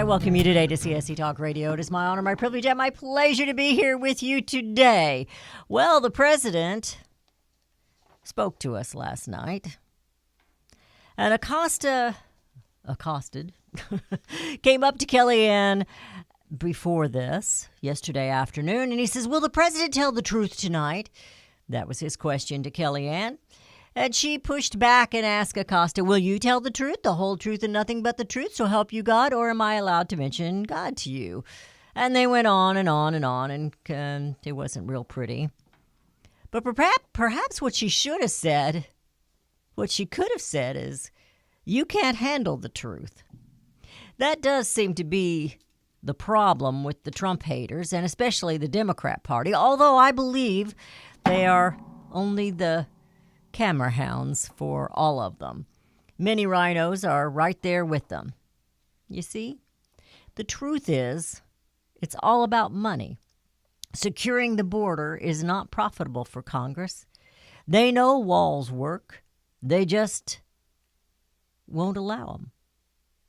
I welcome you today to CSC Talk Radio. It is my honor, my privilege, and my pleasure to be here with you today. Well, the president spoke to us last night, and accosted, came up to Kellyanne before this, yesterday afternoon, and he says, will the president tell the truth tonight? That was his question to Kellyanne. And she pushed back and asked Acosta, will you tell the truth, the whole truth, and nothing but the truth, so help you God, or am I allowed to mention God to you? And they went on and on and on, and it wasn't real pretty. But perhaps what she should have said, what she could have said is, you can't handle the truth. That does seem to be the problem with the Trump haters, and especially the Democrat Party, although I believe they are only the camera hounds for all of them. Many rhinos are right there with them. You see, the truth is, it's all about money. Securing the border is not profitable for Congress. They know walls work. They just won't allow them.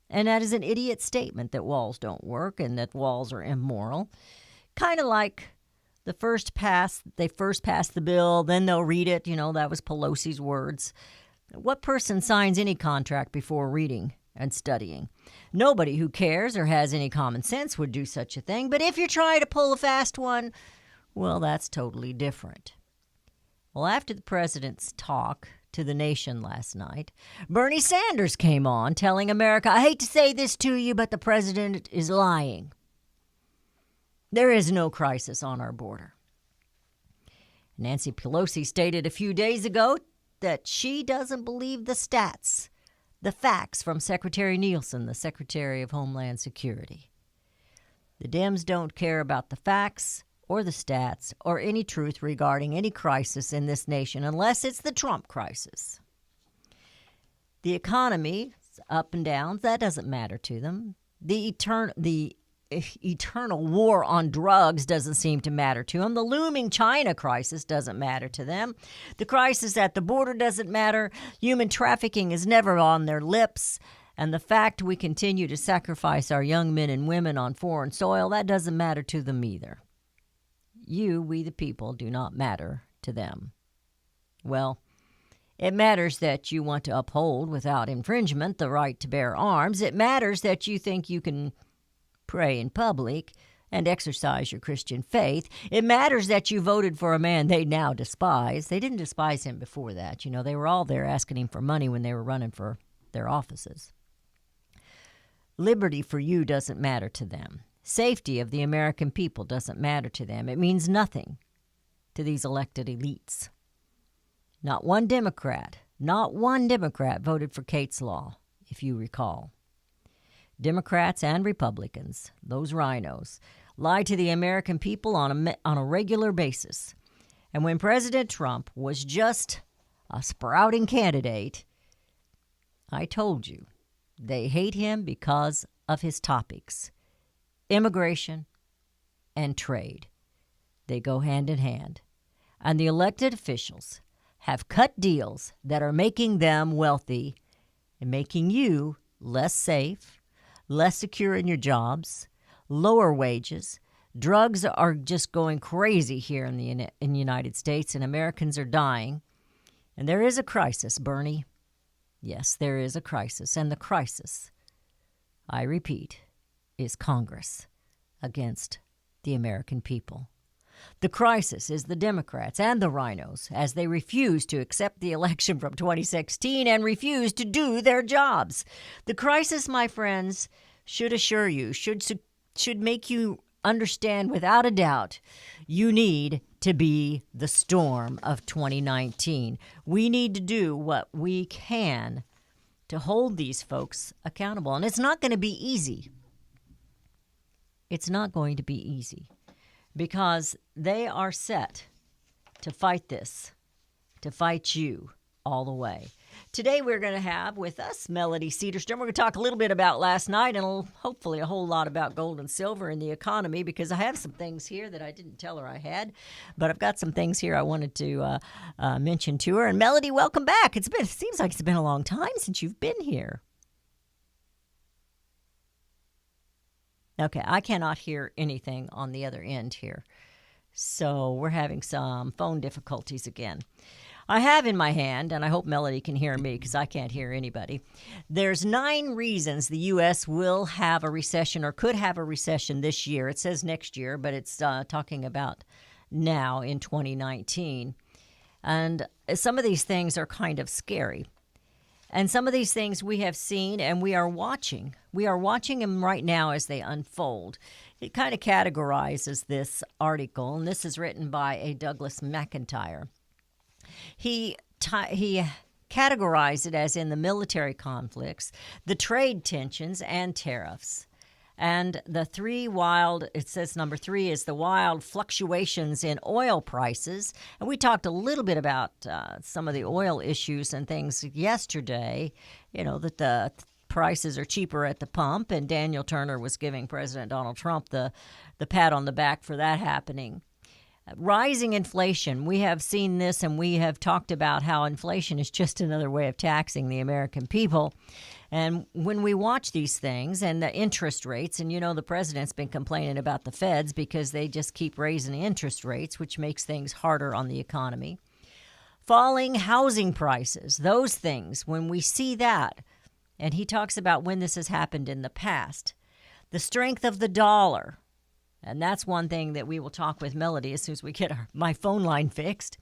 And that is an idiot statement that walls don't work and that walls are immoral. Kind of like they first pass the bill, then they'll read it. You know, that was Pelosi's words. What person signs any contract before reading and studying? Nobody who cares or has any common sense would do such a thing. But if you're trying to pull a fast one, well, that's totally different. Well, after the president's talk to the nation last night, Bernie Sanders came on telling America, I hate to say this to you, but the president is lying. There is no crisis on our border. Nancy Pelosi stated a few days ago that she doesn't believe the stats, the facts from Secretary Nielsen, the Secretary of Homeland Security. The Dems don't care about the facts or the stats or any truth regarding any crisis in this nation unless it's the Trump crisis. The economy, up and down, that doesn't matter to them. The eternal war on drugs doesn't seem to matter to them. The looming China crisis doesn't matter to them. The crisis at the border doesn't matter. Human trafficking is never on their lips. And the fact we continue to sacrifice our young men and women on foreign soil, that doesn't matter to them either. We the people, do not matter to them. Well, it matters that you want to uphold without infringement the right to bear arms. It matters that you think you can pray in public and exercise your Christian faith. It matters that you voted for a man they now despise. They didn't despise him before that. You know, they were all there asking him for money when they were running for their offices. Liberty for you doesn't matter to them. Safety of the American people doesn't matter to them. It means nothing to these elected elites. Not one Democrat voted for Kate's Law, if you recall. Democrats and Republicans, those rhinos, lie to the American people on a regular basis. And when President Trump was just a sprouting candidate, I told you, they hate him because of his topics. Immigration and trade. They go hand in hand. And the elected officials have cut deals that are making them wealthy and making you less safe, less secure in your jobs, lower wages. Drugs are just going crazy here in the United States, and Americans are dying. And there is a crisis, Bernie. Yes, there is a crisis. And the crisis, I repeat, is Congress against the American people. The crisis is the Democrats and the rhinos as they refuse to accept the election from 2016 and refuse to do their jobs. The crisis, my friends, should assure you, should make you understand without a doubt, you need to be the storm of 2019. We need to do what we can to hold these folks accountable. And it's not going to be easy. It's not going to be easy. Because they are set to fight this, to fight you all the way. Today we're going to have with us Melody Cedarstrom. We're going to talk a little bit about last night and hopefully a whole lot about gold and silver and the economy, because I have some things here that I didn't tell her I had, but I've got some things here I wanted to mention to her. And Melody, welcome back. It seems like it's been a long time since you've been here. Okay, I cannot hear anything on the other end here. So we're having some phone difficulties again. I have in my hand, and I hope Melody can hear me because I can't hear anybody. There's 9 reasons the U.S. will have a recession or could have a recession this year. It says next year, but it's talking about now in 2019. And some of these things are kind of scary. And some of these things we have seen and we are watching. We are watching them right now as they unfold. It kind of categorizes this article, and this is written by a Douglas McIntyre. He categorized it as in the military conflicts, the trade tensions, and tariffs. And the 3 wild, it says number 3 is the wild fluctuations in oil prices. And we talked a little bit about some of the oil issues and things yesterday, that the prices are cheaper at the pump. And Daniel Turner was giving President Donald Trump the pat on the back for that happening. Rising inflation. We have seen this, and we have talked about how inflation is just another way of taxing the American people. And when we watch these things and the interest rates, and the president's been complaining about the feds because they just keep raising interest rates, which makes things harder on the economy. Falling housing prices, those things, when we see that, and he talks about when this has happened in the past. The strength of the dollar. And that's one thing that we will talk with Melody as soon as we get my phone line fixed.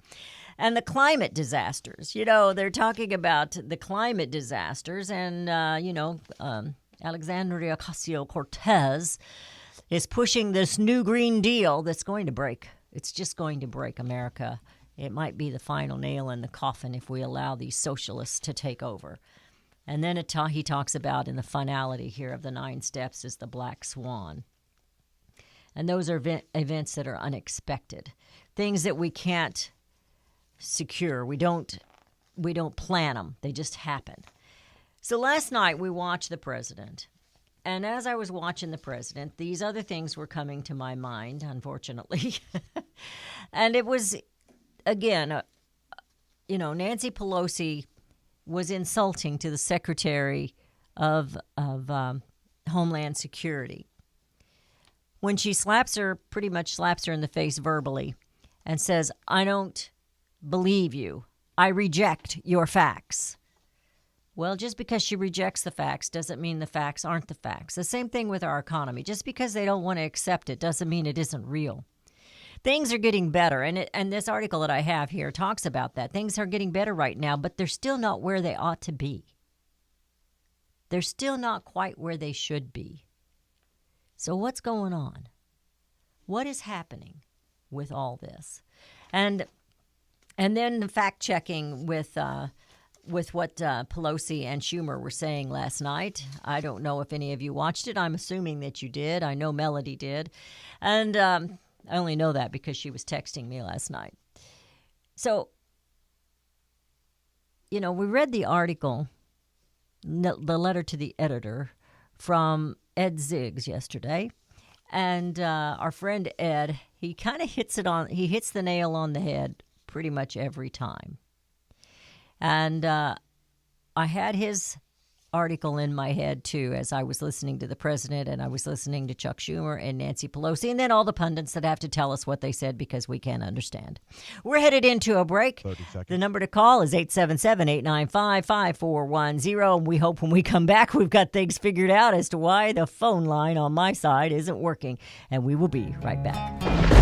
And the climate disasters. They're talking about the climate disasters. And, Alexandria Ocasio-Cortez is pushing this new Green Deal that's going to break. It's just going to break America. It might be the final nail in the coffin if we allow these socialists to take over. And then he talks about in the finality here of the 9 steps is the black swan. And those are events that are unexpected, things that we can't secure. We don't plan them. They just happen. So last night we watched the president. And as I was watching the president, these other things were coming to my mind, unfortunately. And it was, again, Nancy Pelosi was insulting to the Secretary of Homeland Security. When she pretty much slaps her in the face verbally and says, I don't believe you. I reject your facts. Well, just because she rejects the facts doesn't mean the facts aren't the facts. The same thing with our economy. Just because they don't want to accept it doesn't mean it isn't real. Things are getting better, and this article that I have here talks about that. Things are getting better right now, but they're still not where they ought to be. They're still not quite where they should be. So what's going on? What is happening with all this? And then the fact-checking with what Pelosi and Schumer were saying last night. I don't know if any of you watched it. I'm assuming that you did. I know Melody did. And I only know that because she was texting me last night. So, we read the article, the letter to the editor from Ed Ziggs yesterday, and our friend Ed, he kind of hits the nail on the head pretty much every time. And I had his article in my head too as I was listening to the president, and I was listening to Chuck Schumer and Nancy Pelosi, and then all the pundits that have to tell us what they said because we can't understand. We're headed into a break. 30 seconds. The number to call is 877-895-5410. And we hope when we come back we've got things figured out as to why the phone line on my side isn't working. And we will be right back.